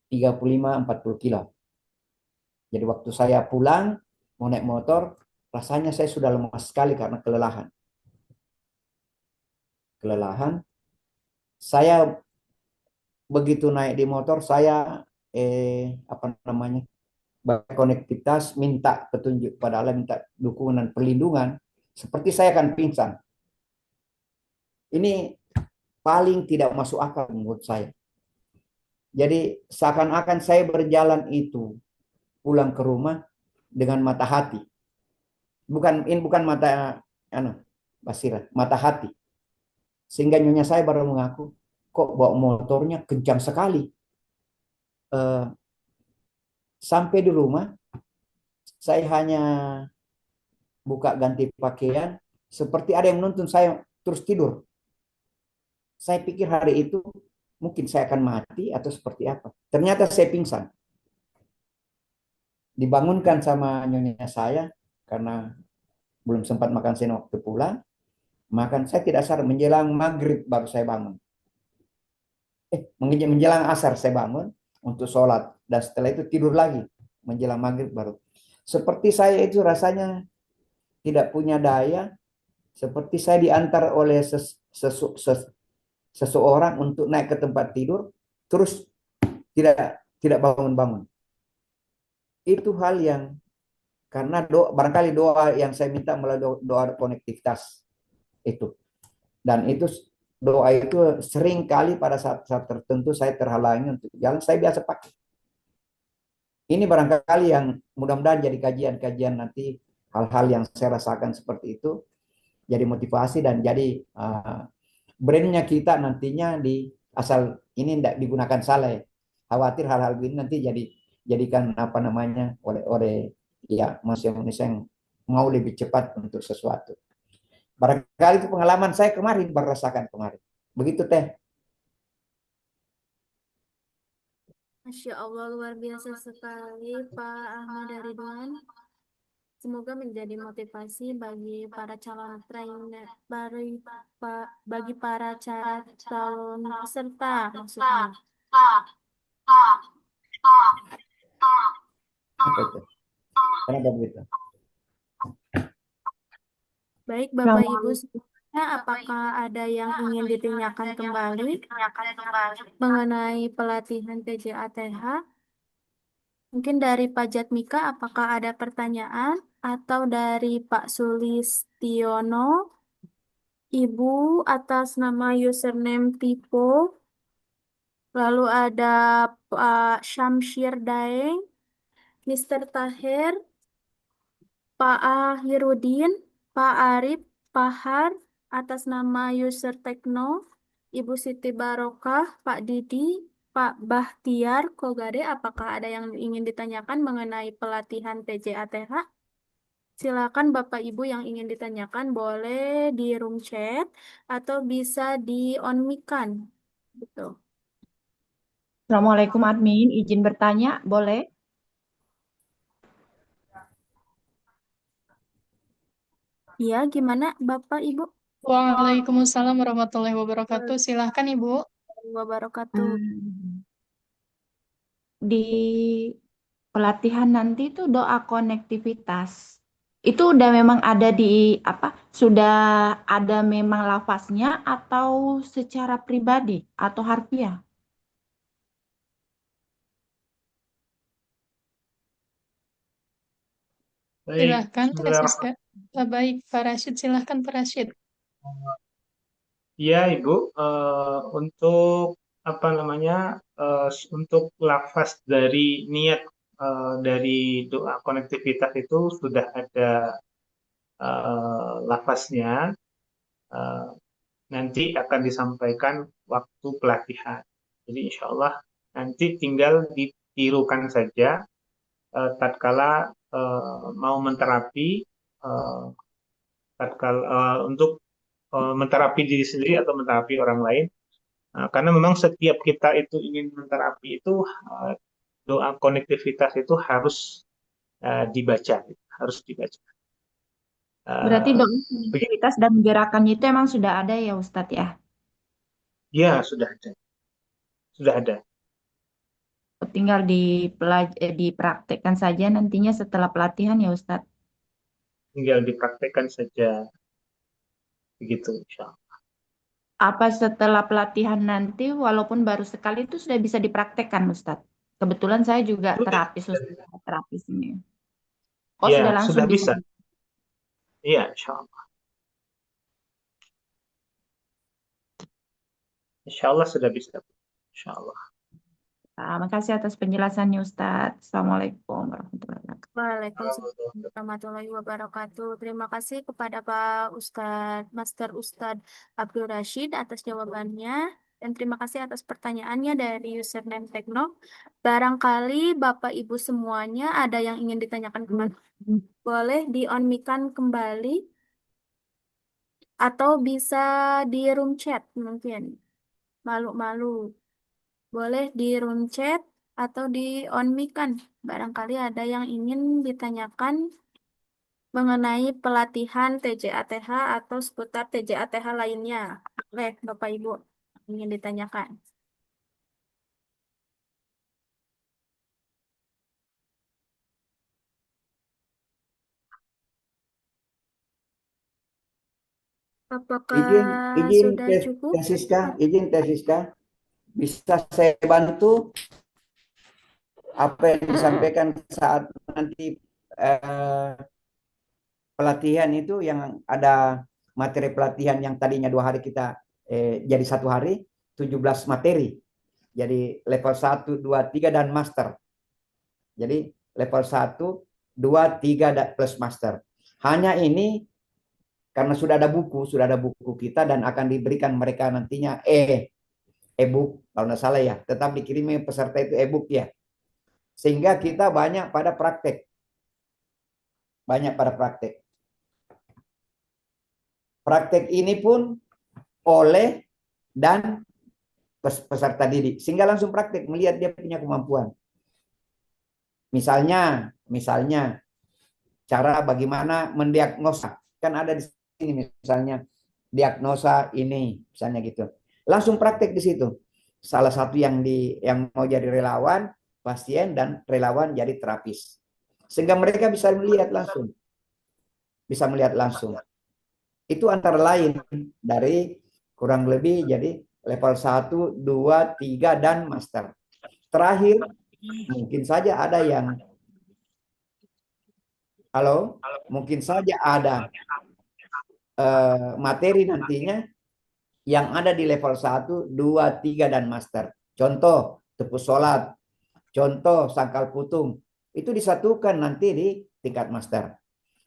35-40 kilo. Jadi waktu saya pulang mau naik motor, rasanya saya sudah lemas sekali karena kelelahan. Saya begitu naik di motor, saya konektivitas, minta petunjuk pada Allah, minta dukungan dan perlindungan, seperti saya akan pingsan. Ini paling tidak masuk akal menurut saya. Jadi seakan-akan saya berjalan itu pulang ke rumah dengan mata hati. Bukan mata basiran, mata hati. Sehingga nyonya saya baru mengaku, kok bawa motornya kencang sekali. Eh, Sampai di rumah, saya hanya buka ganti pakaian, seperti ada yang menuntun saya terus tidur. Saya pikir hari itu mungkin saya akan mati atau seperti apa. Ternyata saya pingsan. Dibangunkan sama nyonya saya karena belum sempat makan siang waktu pulang. Makan saya tidak sadar menjelang maghrib baru saya bangun. Menjelang asar saya bangun untuk sholat dan setelah itu tidur lagi menjelang maghrib baru. Seperti saya itu rasanya tidak punya daya, seperti saya diantar oleh seseorang untuk naik ke tempat tidur, terus tidak bangun-bangun. Itu hal yang karena barangkali doa yang saya minta melalui doa konektivitas itu. Dan itu doa itu sering kali pada saat-saat tertentu saya terhalangi untuk jalan, saya biasa pakai. Ini barangkali yang mudah-mudahan jadi kajian-kajian nanti hal-hal yang saya rasakan seperti itu jadi motivasi dan jadi brandnya kita nantinya di asal ini tidak digunakan salah ya. Khawatir hal-hal ini nanti jadikan apa namanya oleh ya manusia-manusia yang mau lebih cepat untuk sesuatu. Barangkali itu pengalaman saya kemarin merasakan kemarin. Begitu Teh. Masya Allah, luar biasa sekali Pak Ahmad Ridwan. Semoga menjadi motivasi bagi para calon trainer, bagi para calon peserta maksudnya. Apa itu? Kenapa begitu? Baik Bapak Ibu semuanya, apakah ada yang ingin ditanyakan kembali mengenai pelatihan TJATH? Mungkin dari Pak Jatmika, apakah ada pertanyaan? Atau dari Pak Sulistiono, Ibu atas nama username Pipo. Lalu ada Pak Syamsir Daeng, Mr. Tahir, Pak Ahirudin, Pak Arif, Pak Har, atas nama user Tekno, Ibu Siti Barokah, Pak Didi, Pak Bahtiar, Kogade, apakah ada yang ingin ditanyakan mengenai pelatihan TJATH? Silakan Bapak Ibu yang ingin ditanyakan boleh di room chat atau bisa di on mic-kan. Gitu. Assalamualaikum admin, izin bertanya, boleh? Ya, gimana Bapak Ibu? Waalaikumsalam warahmatullahi wabarakatuh. Silahkan Ibu. Wabarakatuh. Di pelatihan nanti itu doa konektivitas. Itu udah memang ada di apa? Sudah ada memang lafaznya atau secara pribadi atau harfiah? Baik, Silahkan, bismillahirrahmanirrahim. Baik, Pak Rashid, silahkan Pak Rashid. Ya, Ibu, untuk apa namanya, untuk lafaz dari niat dari doa konektivitas itu sudah ada lafaznya, eh, nanti akan disampaikan waktu pelatihan. Jadi insya Allah nanti tinggal ditirukan saja tatkala mau menterapi, eh, untuk menterapi diri sendiri atau menterapi orang lain. Karena memang setiap kita itu ingin menterapi itu doa konektivitas itu harus dibaca, harus dibaca. Berarti doa Begitu. konektivitas dan gerakannya itu emang sudah ada ya Ustadz ya? Ya, sudah ada. Sudah ada. Tinggal dipraktekkan saja nantinya setelah pelatihan ya Ustadz. Tinggal dipraktekkan saja. Begitu, insya Allah. Apa setelah pelatihan nanti walaupun baru sekali itu sudah bisa dipraktekkan Ustadz? Kebetulan saya juga terapis Ustadz, terapis ini. Oh, Ya, sudah langsung sudah bisa. bisa. Iya, insya Allah. Insya Allah sudah bisa. Insya Allah. Makasih atas penjelasannya Ustadz. Assalamualaikum warahmatullahi wabarakatuh. Waalaikumsalam warahmatullahi wabarakatuh. Terima kasih kepada Pak Ustadz, Master Ustadz Abdul Rashid atas jawabannya. Dan terima kasih atas pertanyaannya dari username Tekno. Barangkali Bapak Ibu semuanya ada yang ingin ditanyakan kembali. Boleh di-on mic-kan kembali atau bisa di room chat mungkin. Malu-malu. Boleh di room chat atau di on mic kan. Barangkali ada yang ingin ditanyakan mengenai pelatihan TJATH atau seputar TJATH lainnya. Boleh, Bapak Ibu, ingin ditanyakan. Apakah Izin, izin sudah cukup? Tesiska, izin Tesiska, bisa saya bantu apa yang disampaikan saat nanti pelatihan itu yang ada materi pelatihan yang tadinya 2 hari kita jadi 1 hari, 17 materi. Jadi level 1, 2, 3 dan master. Jadi level 1, 2, 3 plus master. Hanya ini karena sudah ada buku kita dan akan diberikan mereka nantinya e-book kalau nggak salah ya, tetap dikirimi peserta itu e-book ya. Sehingga kita banyak pada praktek. Praktek ini pun oleh dan peserta didik, sehingga langsung praktek melihat dia punya kemampuan. Misalnya cara bagaimana mendiagnosa, kan ada di sini misalnya diagnosa ini, misalnya gitu. Langsung praktek di situ. Salah satu yang mau jadi relawan pasien dan relawan jadi terapis, sehingga mereka bisa melihat langsung. Itu antara lain dari kurang lebih jadi level 1, 2, 3 dan master. Terakhir, mungkin saja ada yang mungkin saja ada materi nantinya yang ada di level 1, 2, 3 dan master. Contoh tepuk sholat, contoh sangkal putung, itu disatukan nanti di tingkat master.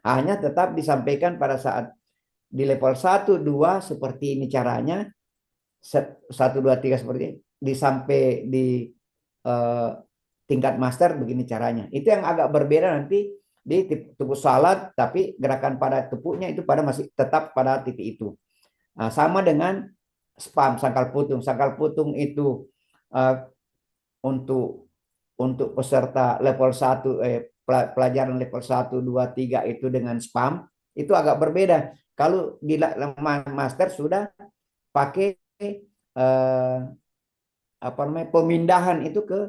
Hanya tetap disampaikan pada saat di level 1, 2 seperti ini caranya, 1, 2, 3 seperti ini, sampai di tingkat master begini caranya. Itu yang agak berbeda nanti di tepuk salat, tapi gerakan pada tepuknya itu masih tetap pada titik itu. Nah, sama dengan spam sangkal putung. Sangkal putung itu untuk peserta level 1 pelajaran level 1, 2, 3 itu dengan spam itu agak berbeda. Kalau di master sudah pakai pemindahan itu ke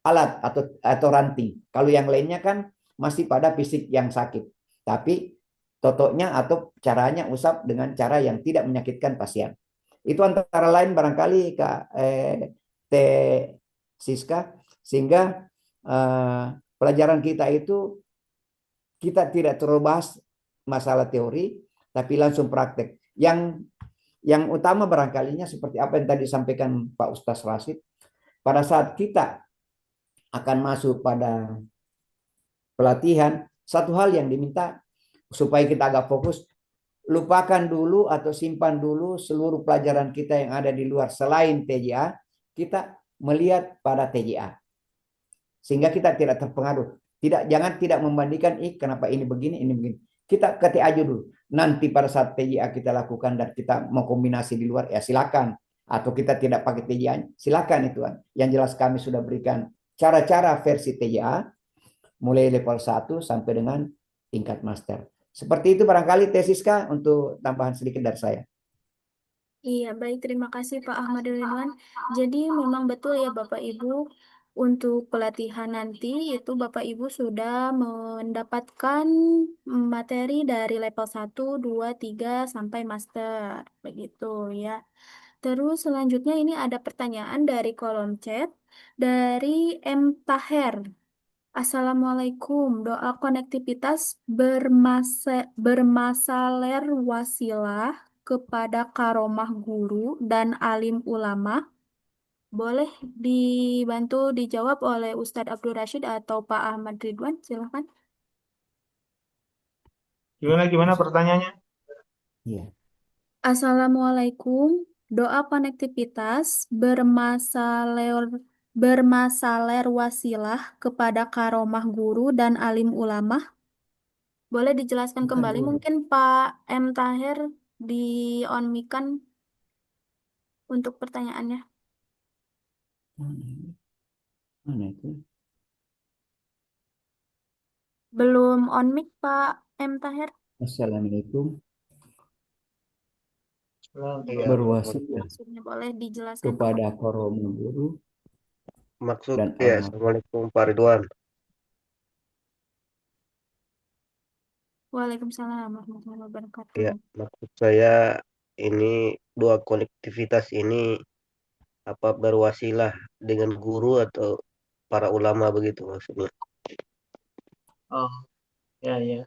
alat atau ranting. Kalau yang lainnya kan masih pada fisik yang sakit. Tapi totoknya atau caranya usap dengan cara yang tidak menyakitkan pasien. Itu antara lain barangkali Kak Siska, sehingga pelajaran kita itu kita tidak terlalu bahas masalah teori, tapi langsung praktek. Yang utama barangkalinya seperti apa yang tadi disampaikan Pak Ustaz Rashid, pada saat kita akan masuk pada pelatihan, satu hal yang diminta supaya kita agak fokus, lupakan dulu atau simpan dulu seluruh pelajaran kita yang ada di luar selain TJA, kita melihat pada TJA. Sehingga kita tidak terpengaruh. Jangan tidak membandingkan, kenapa ini begini, ini begini. Kita ke TA dulu. Nanti pada saat TJA kita lakukan dan kita mau kombinasi di luar, ya silakan. Atau kita tidak pakai TJA, silakan itu. Yang jelas kami sudah berikan cara-cara versi TJA mulai level 1 sampai dengan tingkat master. Seperti itu barangkali Tesiska untuk tambahan sedikit dari saya. Iya, baik. Terima kasih Pak Ahmad Ridwan. Jadi memang betul ya Bapak Ibu, untuk pelatihan nanti itu Bapak Ibu sudah mendapatkan materi dari level 1, 2, 3 sampai master. Begitu ya. Terus selanjutnya ini ada pertanyaan dari kolom chat dari M. Taher. Assalamualaikum. Doa konektivitas bermasaler wasilah kepada karomah guru dan alim ulama? Boleh dibantu dijawab oleh Ustadz Abdul Rashid atau Pak Ahmad Ridwan, silakan. Gimana pertanyaannya? Iya. Assalamualaikum. Doa konektivitas bermasaler wasilah kepada karomah guru dan alim ulama. Boleh dijelaskan Bukan kembali guru. mungkin Pak M. Tahir di on mic-kan untuk pertanyaannya. Mana itu? Belum on mic Pak M. Tahir. Assalamualaikum. Iya. Berwasilah Maksudnya boleh dijelaskan kepada karomah guru Maksud dan ya, alim. Assalamualaikum Pak Ridwan. Waalaikumsalam warahmatullahi wabarakatuh. Ya, maksud saya ini dua konektivitas ini apa berwasilah dengan guru atau para ulama begitu maksudnya. Oh, ya.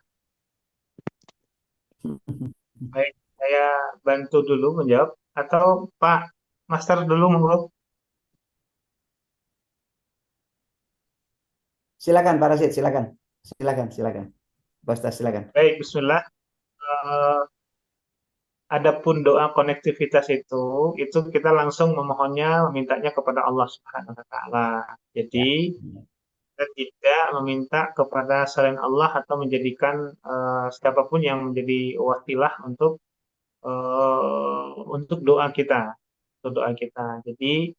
Baik, saya bantu dulu menjawab. Atau Pak Master dulu monggo. Silakan Pak Rasid, silakan. Silakan. Pak Ustaz, silakan. Baik, Bismillah. Adapun doa konektivitas itu kita langsung memohonnya, memintanya kepada Allah Subhanahu wa taala. Jadi kita tidak meminta kepada selain Allah atau menjadikan siapapun yang menjadi wasilah untuk doa kita, Jadi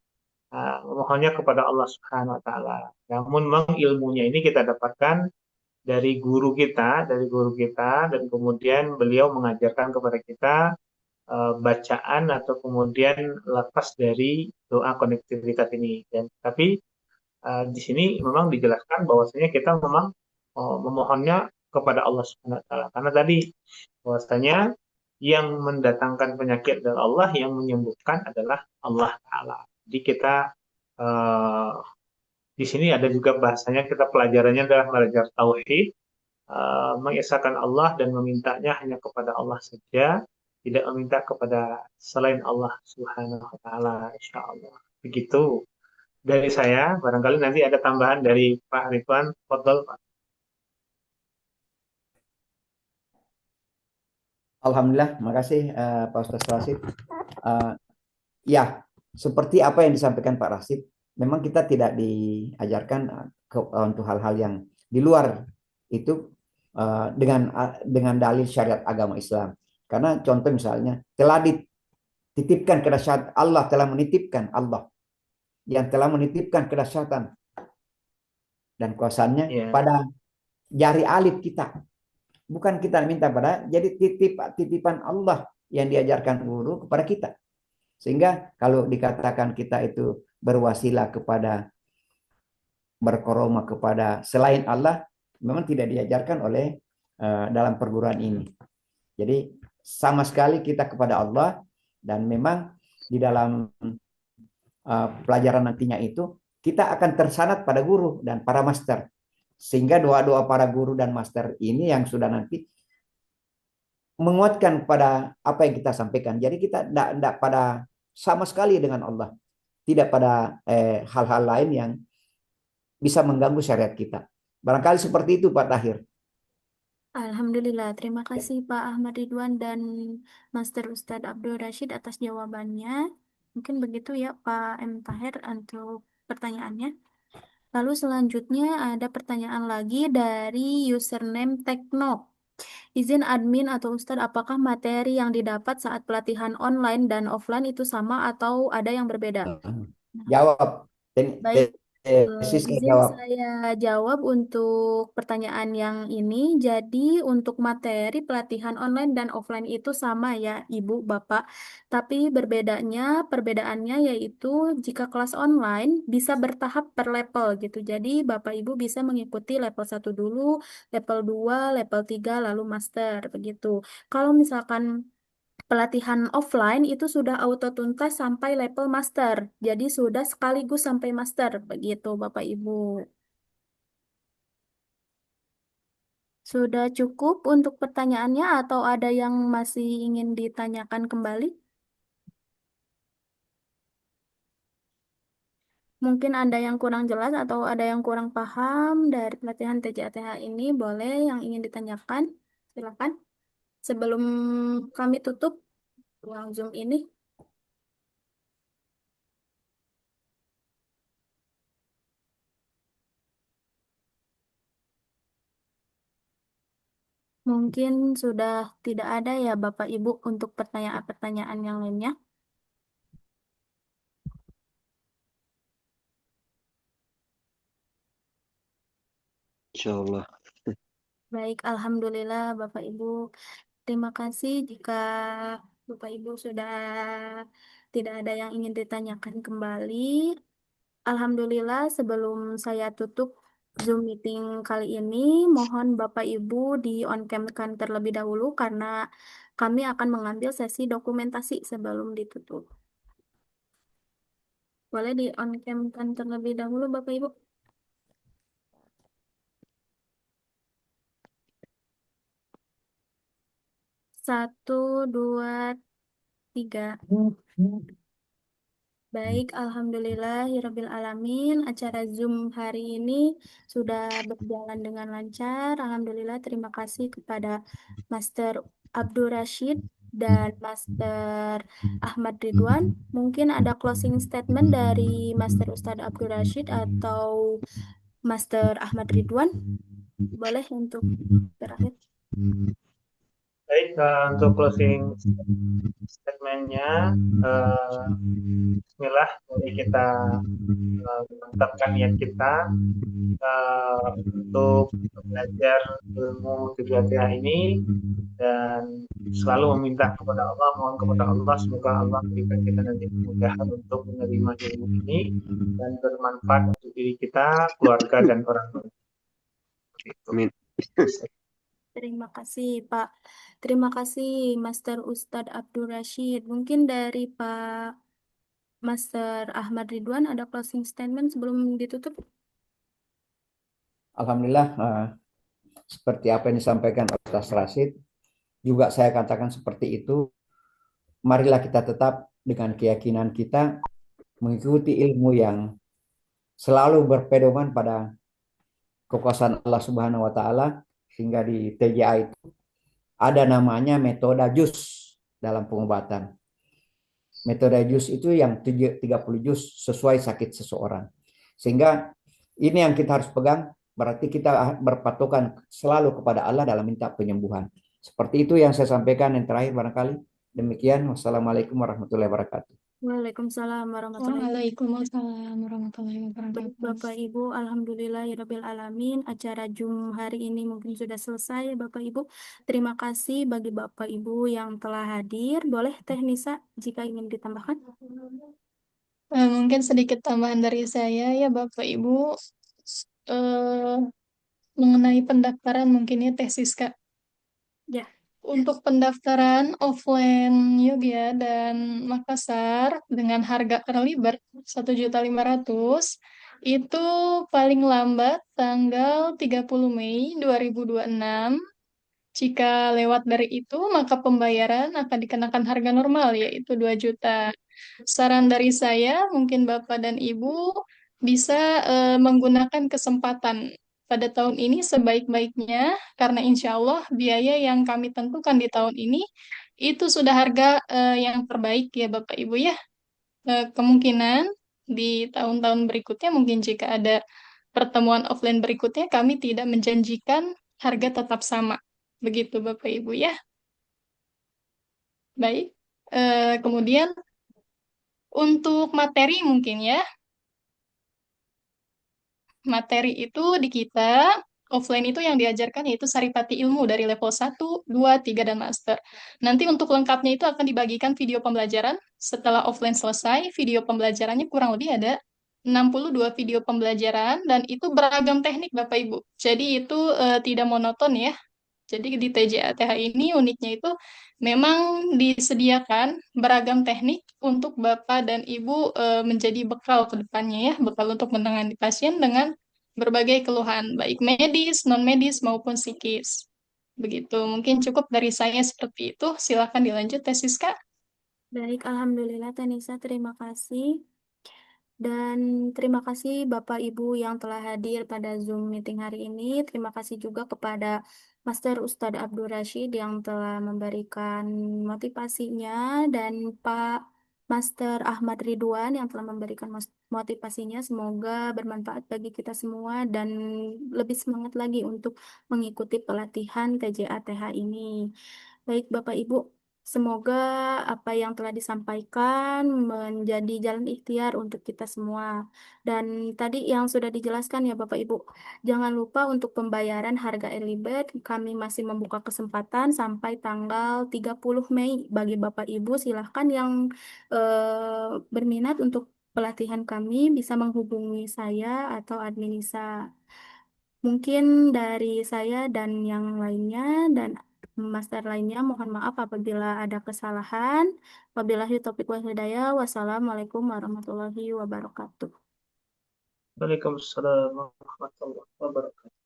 memohonnya kepada Allah Subhanahu wa taala. Namun memang ilmunya ini kita dapatkan dari guru kita dan kemudian beliau mengajarkan kepada kita bacaan atau kemudian lepas dari doa konektivitas ini. Dan tapi di sini memang dijelaskan bahwasanya kita memang memohonnya kepada Allah Subhanahu wa taala. Karena tadi bahwasanya yang mendatangkan penyakit adalah Allah, yang menyembuhkan adalah Allah taala. Jadi kita uh, di sini ada juga bahasanya, kita pelajarannya adalah belajar tauhid, mengesahkan Allah dan memintanya hanya kepada Allah saja, tidak meminta kepada selain Allah Subhanahu wa taala, insyaallah. Begitu dari saya, barangkali nanti ada tambahan dari Pak Ridwan. Fadhol, Pak. Alhamdulillah, makasih Pak Ustaz Rasid. Ya, seperti apa yang disampaikan Pak Rasid, memang kita tidak diajarkan untuk hal-hal yang di luar itu dengan dalil syariat agama Islam. Karena contoh misalnya telah dititipkan kedahsyatan, Allah telah menitipkan, Allah yang telah menitipkan kedahsyatan dan kuasanya pada jari alif kita. Bukan kita minta pada, jadi titipan Allah yang diajarkan guru kepada kita. Sehingga kalau dikatakan kita itu berwasilah kepada, berkoroma kepada selain Allah, memang tidak diajarkan oleh dalam perguruan ini. Jadi sama sekali kita kepada Allah, dan memang di dalam pelajaran nantinya itu kita akan tersanad pada guru dan para master. Sehingga doa-doa para guru dan master ini yang sudah nanti menguatkan pada apa yang kita sampaikan. Jadi kita tidak pada sama sekali dengan Allah. Tidak pada hal-hal lain yang bisa mengganggu syariat kita. Barangkali seperti itu Pak Tahir. Alhamdulillah, terima kasih Pak Ahmad Ridwan dan Master Ustadz Abdul Rashid atas jawabannya. Mungkin begitu ya Pak M. Tahir untuk pertanyaannya. Lalu selanjutnya ada pertanyaan lagi dari username Tekno. Izin admin atau Ustadz, apakah materi yang didapat saat pelatihan online dan offline itu sama atau ada yang berbeda? Jawab. Baik. Siska Izin jawab. saya jawab untuk pertanyaan yang ini. Jadi untuk materi pelatihan online dan offline itu sama ya Ibu, Bapak. Tapi perbedaannya yaitu jika kelas online bisa bertahap per level gitu. Jadi Bapak Ibu bisa mengikuti level 1 dulu, level 2, level 3, lalu master begitu. Kalau misalkan pelatihan offline itu sudah auto tuntas sampai level master. Jadi sudah sekaligus sampai master. Begitu Bapak Ibu. Sudah cukup untuk pertanyaannya atau ada yang masih ingin ditanyakan kembali? Mungkin ada yang kurang jelas atau ada yang kurang paham dari pelatihan TJATH ini, boleh yang ingin ditanyakan, silakan. Sebelum kami tutup ruang Zoom ini, mungkin sudah tidak ada ya Bapak Ibu untuk pertanyaan-pertanyaan yang lainnya. Insya Allah. Baik, Alhamdulillah Bapak Ibu. Terima kasih jika Bapak Ibu sudah tidak ada yang ingin ditanyakan kembali. Alhamdulillah, sebelum saya tutup Zoom meeting kali ini, mohon Bapak Ibu di on-cam-kan terlebih dahulu karena kami akan mengambil sesi dokumentasi sebelum ditutup. Boleh di on-cam-kan terlebih dahulu Bapak Ibu? Satu, dua, tiga. Baik, Alhamdulillahirabbil alamin. Acara Zoom hari ini sudah berjalan dengan lancar. Alhamdulillah, terima kasih kepada Master Abdul Rashid dan Master Ahmad Ridwan. Mungkin ada closing statement dari Master Ustadz Abdul Rashid atau Master Ahmad Ridwan. Boleh untuk terakhir. Baik, untuk closing statementnya, Bismillah, mari kita mantapkan niat kita untuk belajar ilmu TJATH ini dan selalu meminta kepada Allah, mohon kepada Allah, semoga Allah berikan kita nanti kemudahan untuk menerima ilmu ini dan bermanfaat untuk diri kita, keluarga, dan orang lain. Amin. Terima kasih Pak. Terima kasih Master Ustadz Abdul Rashid. Mungkin dari Pak Master Ahmad Ridwan ada closing statement sebelum ditutup? Alhamdulillah, seperti apa yang disampaikan Ustaz Rashid, juga saya katakan seperti itu. Marilah kita tetap dengan keyakinan kita mengikuti ilmu yang selalu berpedoman pada kekuasaan Allah Subhanahu wa taala, sehingga di TJA itu ada namanya metode jus dalam pengobatan. Metode jus itu yang 30 jus sesuai sakit seseorang. Sehingga ini yang kita harus pegang, berarti kita berpatokan selalu kepada Allah dalam minta penyembuhan. Seperti itu yang saya sampaikan yang terakhir barangkali. Demikian, wassalamualaikum warahmatullahi wabarakatuh. Waalaikumsalam warahmatullahi wabarakatuh. Waalaikumsalam warahmatullahi Baik, wabarakatuh. Bapak Ibu, Alhamdulillahirabbil alamin. Acara Zoom hari ini mungkin sudah selesai Bapak Ibu. Terima kasih bagi Bapak Ibu yang telah hadir. Boleh Teh Nisa jika ingin ditambahkan? Mungkin sedikit tambahan dari saya ya Bapak Ibu, eh, mengenai pendaftaran mungkin ya Teh Siska. Ya. Untuk pendaftaran offline Yogyakarta dan Makassar dengan harga early bird 1.500.000 itu paling lambat tanggal 30 Mei 2026. Jika lewat dari itu, maka pembayaran akan dikenakan harga normal, yaitu 2 juta. Saran dari saya, mungkin Bapak dan Ibu bisa menggunakan kesempatan pada tahun ini sebaik-baiknya, karena insya Allah biaya yang kami tentukan di tahun ini, itu sudah harga yang terbaik ya Bapak Ibu ya. Kemungkinan di tahun-tahun berikutnya, mungkin jika ada pertemuan offline berikutnya, kami tidak menjanjikan harga tetap sama. Begitu Bapak Ibu ya. Baik. Kemudian untuk materi mungkin ya. Materi itu di kita offline itu yang diajarkan yaitu Saripati Ilmu dari level 1, 2, 3, dan Master. Nanti untuk lengkapnya itu akan dibagikan video pembelajaran. Setelah offline selesai, video pembelajarannya kurang lebih ada 62 video pembelajaran dan itu beragam teknik Bapak Ibu. Jadi itu tidak monoton ya. Jadi di TJATH ini uniknya itu memang disediakan beragam teknik untuk Bapak dan Ibu menjadi bekal ke depannya ya, bekal untuk menangani pasien dengan berbagai keluhan, baik medis, non-medis, maupun psikis. Begitu, mungkin cukup dari saya seperti itu. Silakan dilanjut, Teh Siska. Baik, Alhamdulillah Tanisa, terima kasih. Dan terima kasih Bapak Ibu yang telah hadir pada Zoom meeting hari ini. Terima kasih juga kepada Master Ustadz Abdul Rashid yang telah memberikan motivasinya dan Pak Master Ahmad Ridwan yang telah memberikan motivasinya. Semoga bermanfaat bagi kita semua dan lebih semangat lagi untuk mengikuti pelatihan TJA-TH ini. Baik Bapak Ibu, semoga apa yang telah disampaikan menjadi jalan ikhtiar untuk kita semua. Dan tadi yang sudah dijelaskan ya Bapak Ibu, jangan lupa untuk pembayaran harga early bird, kami masih membuka kesempatan sampai tanggal 30 Mei. Bagi Bapak Ibu, silahkan yang berminat untuk pelatihan kami bisa menghubungi saya atau admin Nisa. Mungkin dari saya dan yang lainnya dan master lainnya mohon maaf apabila ada kesalahan. Wabillahi taufiq wal hidayah. Wassalamualaikum warahmatullahi wabarakatuh. Waalaikumsalam warahmatullahi wabarakatuh.